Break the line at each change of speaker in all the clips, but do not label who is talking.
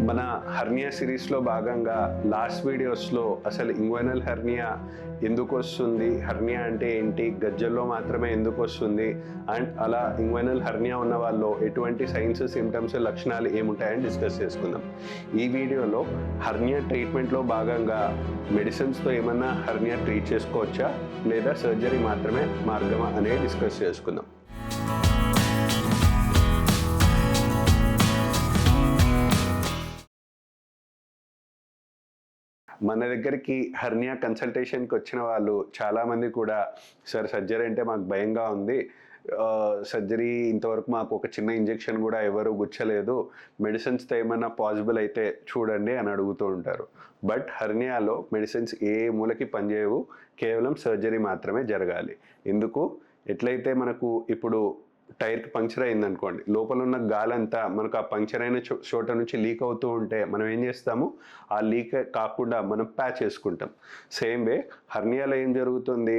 మన హెర్నియా సిరీస్లో భాగంగా లాస్ట్ వీడియోస్లో అసలు ఇంగ్వైనల్ హెర్నియా ఎందుకు వస్తుంది, హెర్నియా అంటే ఏంటి, గజ్జల్లో మాత్రమే ఎందుకు వస్తుంది, అండ్ అలా ఇంగ్వైనల్ హెర్నియా ఉన్న వాళ్ళు ఎటువంటి సైన్స్, సిమ్టమ్స్, లక్షణాలు ఏముంటాయని డిస్కస్ చేసుకుందాం. ఈ వీడియోలో హెర్నియా ట్రీట్మెంట్లో భాగంగా మెడిసిన్స్తో ఏమన్నా హెర్నియా ట్రీట్ చేసుకోవచ్చా లేదా సర్జరీ మాత్రమే మార్గమా అనేది డిస్కస్ చేసుకుందాం. మన దగ్గరికి హెర్నియా కన్సల్టేషన్కి వచ్చిన వాళ్ళు చాలామంది కూడా సార్ సర్జరీ అంటే మాకు భయంగా ఉంది, సర్జరీ ఇంతవరకు మాకు ఒక చిన్న ఇంజెక్షన్ కూడా ఎవరు గుచ్చలేదు, మెడిసిన్స్తో ఏమన్నా పాసిబుల్ అయితే చూడండి అని అడుగుతూ ఉంటారు. బట్ హెర్నియాలో మెడిసిన్స్ ఏ మూలకి పనిచేయవు, కేవలం సర్జరీ మాత్రమే జరగాలి. ఎందుకు? ఎట్లయితే మనకు ఇప్పుడు టైర్కి పంక్చర్ అయింది అనుకోండి, లోపల ఉన్న గాలంతా మనకు ఆ పంక్చర్ అయిన చోట నుంచి లీక్ అవుతూ ఉంటే మనం ఏం చేస్తాము, ఆ లీక్ కాకుండా మనం ప్యాచ్ చేసుకుంటాం. సేమ్ వే హెర్నియాలో ఏం జరుగుతుంది,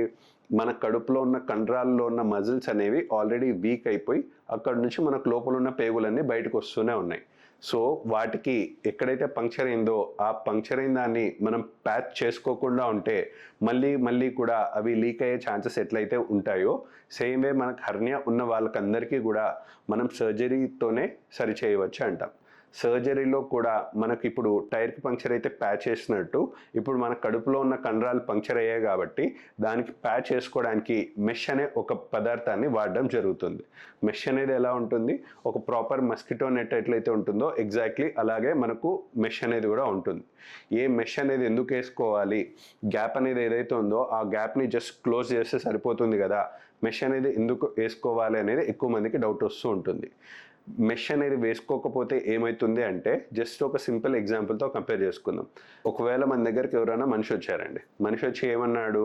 మన కడుపులో ఉన్న కండరాల్లో ఉన్న మజిల్స్ అనేవి ఆల్రెడీ వీక్ అయిపోయి అక్కడ నుంచి మనకు లోపల ఉన్న పేగులన్నీ బయటకు వస్తూనే ఉన్నాయి. సో వాటికి ఎక్కడైతే పంక్చర్ అయిందో ఆ పంక్చర్ అయిన దాన్ని మనం ప్యాచ్ చేసుకోకుండా ఉంటే మళ్ళీ కూడా అవి లీక్ అయ్యే ఛాన్సెస్ ఎట్లయితే ఉంటాయో, సేమ్ వే మనకు హెర్నియా ఉన్న వాళ్ళకందరికీ కూడా మనం సర్జరీతోనే సరి చేయవచ్చు అంటాం. సర్జరీలో కూడా మనకి ఇప్పుడు టైర్కి పంక్చర్ అయితే ప్యాచ్ చేసినట్టు ఇప్పుడు మన కడుపులో ఉన్న కండరాలు పంక్చర్ అయ్యాయి కాబట్టి దానికి ప్యాచ్ చేసుకోవడానికి మెష్ అనే ఒక పదార్థాన్ని వాడడం జరుగుతుంది. మెష్ అనేది ఎలా ఉంటుంది, ఒక ప్రాపర్ మస్కిటో నెట్ ఎట్లయితే ఉంటుందో ఎగ్జాక్ట్లీ అలాగే మనకు మెష్ అనేది కూడా ఉంటుంది. ఏ మెష్ అనేది ఎందుకు వేసుకోవాలి, గ్యాప్ అనేది ఏదైతే ఉందో ఆ గ్యాప్ని జస్ట్ క్లోజ్ చేస్తే సరిపోతుంది కదా, మెష్ అనేది ఎందుకు వేసుకోవాలి అనేది ఎక్కువ మందికి డౌట్ వస్తూ ఉంటుంది. మెష్ అనేది వేసుకోకపోతే ఏమవుతుంది అంటే, జస్ట్ ఒక సింపుల్ ఎగ్జాంపుల్తో కంపేర్ చేసుకుందాం. ఒకవేళ మన దగ్గరికి ఎవరైనా మనిషి వచ్చారండి, మనిషి వచ్చి ఏమన్నాడు,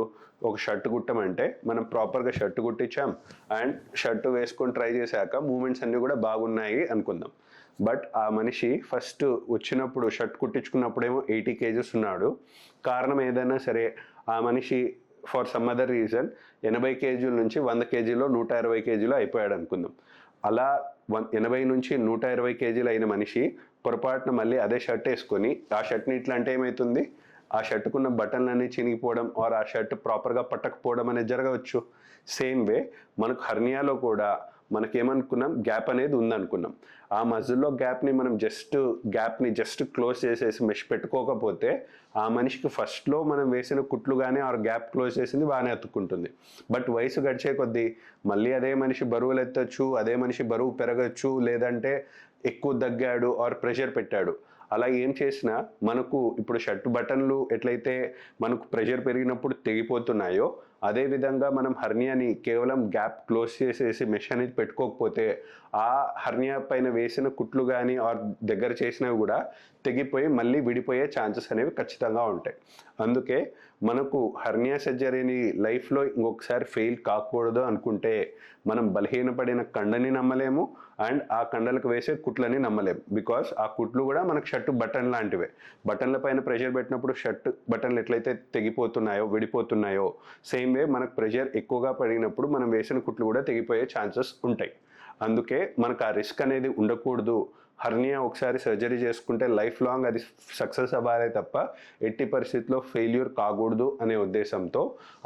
ఒక షర్ట్ కుట్టమంటే మనం ప్రాపర్గా షర్ట్ కుట్టించాం అండ్ షర్ట్ వేసుకొని ట్రై చేశాక మూమెంట్స్ అన్నీ కూడా బాగున్నాయి అనుకుందాం. బట్ ఆ మనిషి ఫస్ట్ వచ్చినప్పుడు షర్ట్ కుట్టించుకున్నప్పుడేమో 80 kgs ఉన్నాడు. కారణం ఏదైనా సరే ఆ మనిషి for some other reason 80 kg నుంచి 100 kgలో 120 kgలో అయిపోయాడు అనుకుందాం. అలా 80 నుంచి 120 kgలు అయిన మనిషి పొరపాటున మళ్ళీ అదే షర్ట్ వేసుకొని ఆ షర్ట్ని ఇట్లా అంటే ఏమవుతుంది, ఆ షర్టుకున్న బటన్లన్నీ చినిగిపోవడం ఆర్ ఆ షర్ట్ ప్రాపర్గా పట్టకపోవడం అనేది జరగవచ్చు. సేమ్ వే మనకు హెర్నియాలో కూడా మనకేమనుకున్నాం, గ్యాప్ అనేది ఉందనుకున్నాం. ఆ మజిల్లో గ్యాప్ని జస్ట్ క్లోజ్ చేసేసి మెష్ పెట్టుకోకపోతే ఆ మనిషికి ఫస్ట్లో మనం వేసిన కుట్లు కానీ ఆ గ్యాప్ క్లోజ్ చేసింది బాగానే అతుక్కుంటుంది. బట్ వయసు గడిచే కొద్దీ మళ్ళీ అదే మనిషి బరువులు ఎత్తచ్చు, అదే మనిషి బరువు పెరగచ్చు, లేదంటే ఎక్కువ దగ్గాడు ఆర్ ప్రెషర్ పెట్టాడు. అలా ఏం చేసినా మనకు ఇప్పుడు షర్ట్ బటన్లు ఎట్లయితే మనకు ప్రెషర్ పెరిగినప్పుడు తెగిపోతున్నాయో, అదేవిధంగా మనం హెర్నియాని కేవలం గ్యాప్ క్లోజ్ చేసేసి మెష్ అనేది పెట్టుకోకపోతే ఆ హెర్నియా పైన వేసిన కుట్లు కానీ ఆర్ దగ్గర చేసినవి కూడా తెగిపోయి మళ్ళీ విడిపోయే ఛాన్సెస్ అనేవి ఖచ్చితంగా ఉంటాయి. అందుకే మనకు హెర్నియా సర్జరీని లైఫ్లో ఇంకొకసారి ఫెయిల్ కాకూడదు అనుకుంటే మనం బలహీనపడిన కండని నమ్మలేము అండ్ ఆ కండలకు వేసే కుట్లని నమ్మలేము. బికాస్ ఆ కుట్లు కూడా మనకు షర్టు బటన్ లాంటివే. బటన్ల పైన ప్రెషర్ పెట్టినప్పుడు షర్ట్ బటన్లు ఎట్లయితే తెగిపోతున్నాయో, విడిపోతున్నాయో, సేమ్ వే మనకు ప్రెషర్ ఎక్కువగా పడినప్పుడు మనం వేసిన కుట్లు కూడా తెగిపోయే ఛాన్సెస్ ఉంటాయి. అందుకే మనకు ఆ రిస్క్ అనేది ఉండకూడదు. హెర్నియా ఒకసారి సర్జరీ చేసుకుంటే లైఫ్ లాంగ్ అది సక్సెస్ అవ్వాలే తప్ప ఎట్టి పరిస్థితిలో ఫెయిల్యూర్ కాకూడదు అనే ఉద్దేశంతో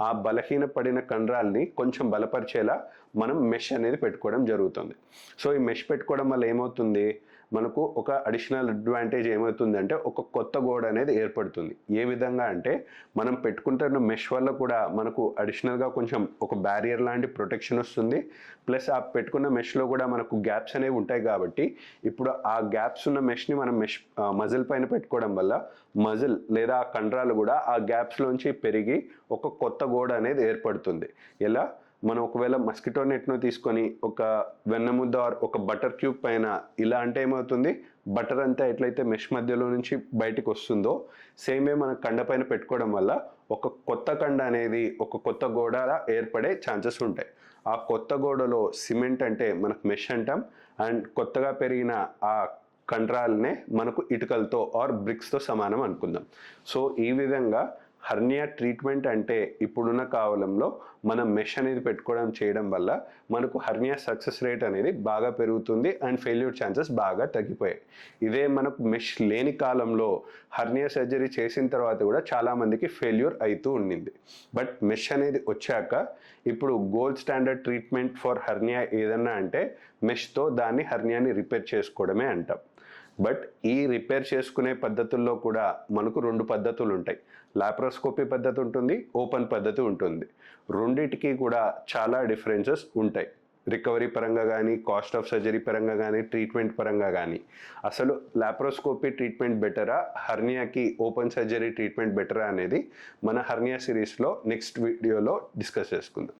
ఆ బలహీన పడిన కండరాల్ని కొంచెం బలపరిచేలా మనం మెష్ అనేది పెట్టుకోవడం జరుగుతుంది. సో ఈ మెష్ పెట్టుకోవడం వల్ల ఏమవుతుంది, మనకు ఒక అడిషనల్ అడ్వాంటేజ్ ఏమవుతుందంటే ఒక కొత్త గోడ అనేది ఏర్పడుతుంది. ఏ విధంగా అంటే మనం పెట్టుకుంటున్న మెష్ వల్ల కూడా మనకు అడిషనల్గా కొంచెం ఒక బ్యారియర్ లాంటి ప్రొటెక్షన్ వస్తుంది. ప్లస్ ఆ పెట్టుకున్న మెష్లో కూడా మనకు గ్యాప్స్ అనేవి ఉంటాయి కాబట్టి ఇప్పుడు ఆ గ్యాప్స్ ఉన్న మెష్ని మనం మజిల్ పైన పెట్టుకోవడం వల్ల మజిల్ లేదా ఆ కండరాలు కూడా ఆ గ్యాప్స్లోంచి పెరిగి ఒక కొత్త గోడ అనేది ఏర్పడుతుంది. ఎలా, మనం ఒకవేళ మస్కిటో నెట్ను తీసుకొని ఒక వెన్నముద్ద ఒక బటర్ క్యూబ్ పైన ఇలా అంటే ఏమవుతుంది, బటర్ అంతా ఎట్లయితే మెష్ మధ్యలో నుంచి బయటకు వస్తుందో సేమ్ వే మన కండ పైన పెట్టుకోవడం వల్ల ఒక కొత్త కండ అనేది ఒక కొత్త గోడ ఏర్పడే ఛాన్సెస్ ఉంటాయి. ఆ కొత్త గోడలో సిమెంట్ అంటే మనకు మెష్ అంటాం అండ్ కొత్తగా పెరిగిన ఆ కండరాలనే మనకు ఇటుకలతో ఆర్ బ్రిక్స్తో సమానం అనుకుందాం. సో ఈ విధంగా హర్నియా ట్రీట్మెంట్ అంటే ఇప్పుడున్న కాలంలో మనం మెష్ అనేది పెట్టుకోవడం చేయడం వల్ల మనకు హర్నియా సక్సెస్ రేట్ అనేది బాగా పెరుగుతుంది అండ్ ఫెయిల్యూర్ ఛాన్సెస్ బాగా తగ్గిపోయాయి. ఇదే మనకు మెష్ లేని కాలంలో హర్నియా సర్జరీ చేసిన తర్వాత కూడా చాలామందికి ఫెయిల్యూర్ అవుతూ ఉండింది. బట్ మెష్ అనేది వచ్చాక ఇప్పుడు gold standard treatment for hernia ఏదన్నా అంటే మెష్తో దాన్ని హర్నియాని రిపేర్ చేసుకోవడమే అంటాం. బట్ ఈ రిపేర్ చేసుకునే పద్ధతుల్లో కూడా మనకు 2 పద్ధతులు ఉంటాయి. లాప్రోస్కోపీ పద్ధతి ఉంటుంది, ఓపెన్ పద్ధతి ఉంటుంది. రెండిటికి కూడా చాలా డిఫరెన్సెస్ ఉంటాయి. రికవరీ పరంగా కానీ, కాస్ట్ ఆఫ్ సర్జరీ పరంగా కానీ, ట్రీట్మెంట్ పరంగా కానీ. అసలు లాప్రోస్కోపీ ట్రీట్మెంట్ బెటరా, హర్నియాకి ఓపెన్ సర్జరీ ట్రీట్మెంట్ బెటరా అనేది మన హర్నియా సిరీస్లో నెక్స్ట్ వీడియోలో డిస్కస్ చేసుకుందాం.